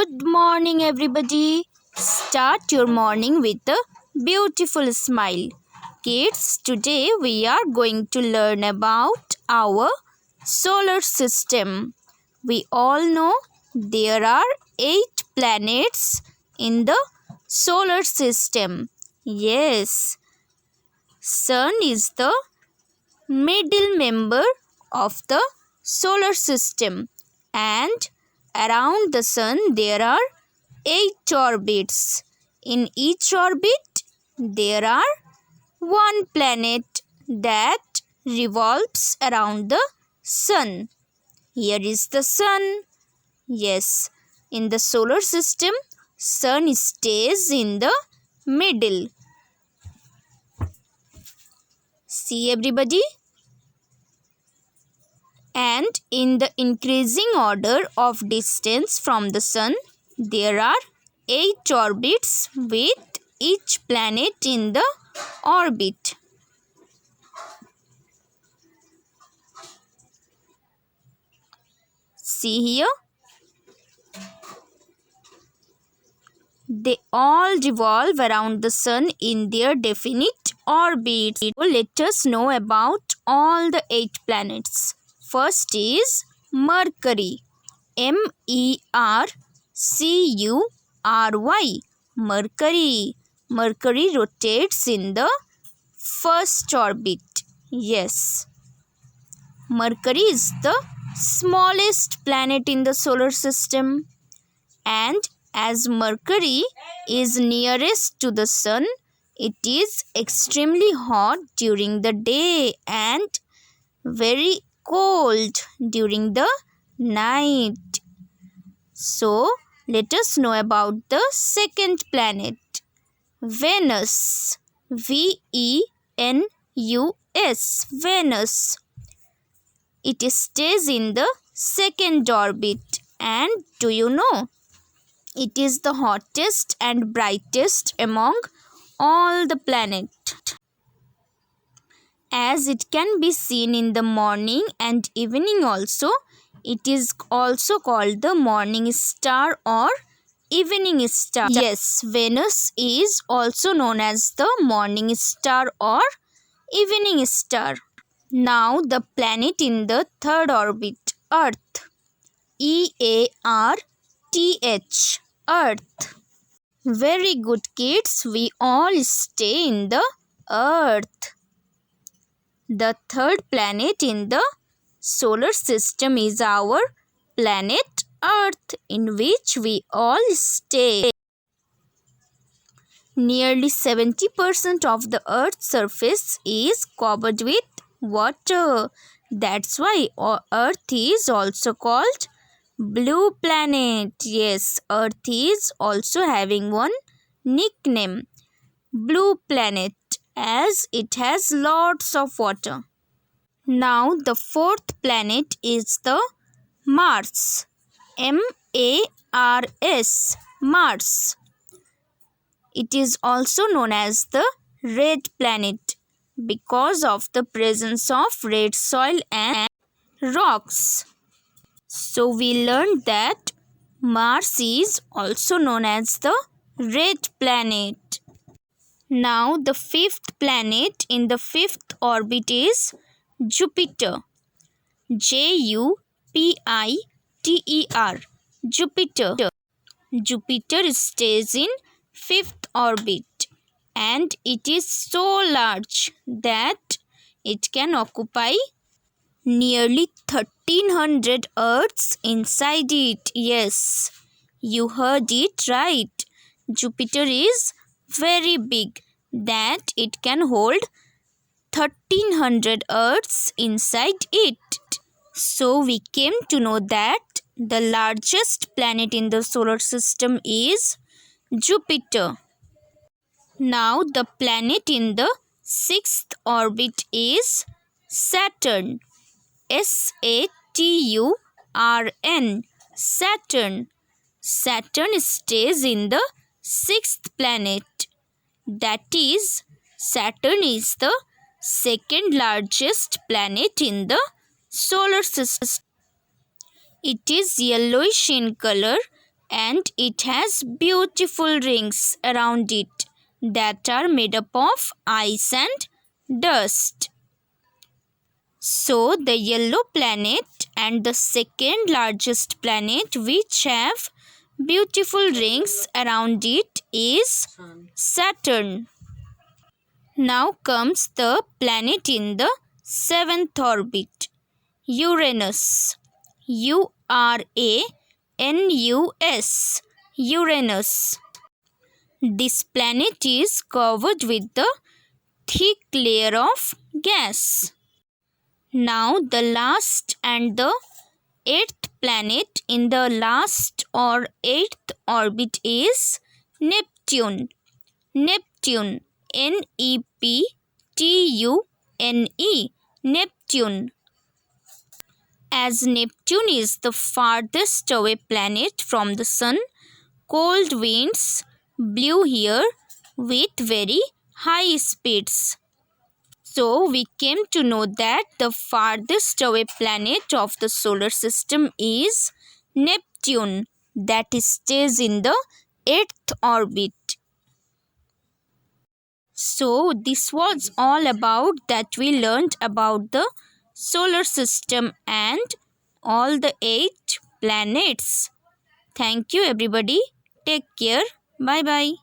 Good morning, everybody. Start your morning with a beautiful smile. Kids, today we are going to learn about our solar system. We all know there are 8 planets in the solar system. Yes, Sun is the middle member of the solar system, and around the Sun there are 8 orbits. In each orbit there are one planet that revolves around the Sun. Here is the Sun. Yes, in the solar system, Sun stays in the middle. See, everybody? And in the increasing order of distance from the Sun, there are 8 orbits with each planet in the orbit. See here? They all revolve around the Sun in their definite orbits. Let us know about all the 8 planets. First is Mercury. Mercury. Mercury. Mercury rotates in the first orbit. Yes. Mercury is the smallest planet in the solar system. And as Mercury is nearest to the Sun, it is extremely hot during the day and very cold during the night. So, let us know about the second planet, Venus. Venus. Venus. It stays in the second orbit, and do you know, it is the hottest and brightest among all the planets. As it can be seen in the morning and evening also, it is also called the morning star or evening star. Yes, Venus is also known as the morning star or evening star. Now the planet in the third orbit, Earth. EARTH, Earth. Very good, kids, we all stay in the Earth. The third planet in the solar system is our planet Earth, in which we all stay. Nearly 70% of the Earth's surface is covered with water. That's why Earth is also called blue planet. Yes, Earth is also having one nickname, blue planet, as it has lots of water. Now the fourth planet is the Mars. MARS, Mars. It is also known as the red planet because of the presence of red soil and rocks. So we learned that Mars is also known as the red planet. Now the fifth planet in the fifth orbit is Jupiter. Jupiter. Jupiter. Jupiter stays in fifth orbit, and it is so large that it can occupy nearly 1300 Earths inside it. Yes, you heard it right. Jupiter is very big that it can hold 1300 Earths inside it. So we came to know that the largest planet in the solar system is Jupiter. Now the planet in the sixth orbit is Saturn. Saturn. Saturn. Saturn stays in the sixth planet. That is, Saturn is the second largest planet in the solar system. It is yellowish in color and it has beautiful rings around it that are made up of ice and dust. So the yellow planet and the second largest planet which have beautiful rings around it is Saturn. Now comes the planet in the seventh orbit, Uranus. Uranus. Uranus. This planet is covered with a thick layer of gas. Now the last and the eighth planet in the last or eighth orbit is Neptune. Neptune. Neptune. Neptune. As Neptune is the farthest away planet from the Sun, cold winds blew here with very high speeds. So we came to know that the farthest away planet of the solar system is Neptune, that stays in the 8th orbit. So this was all about that we learned about the solar system and all the 8 planets. Thank you everybody. Take care. Bye bye.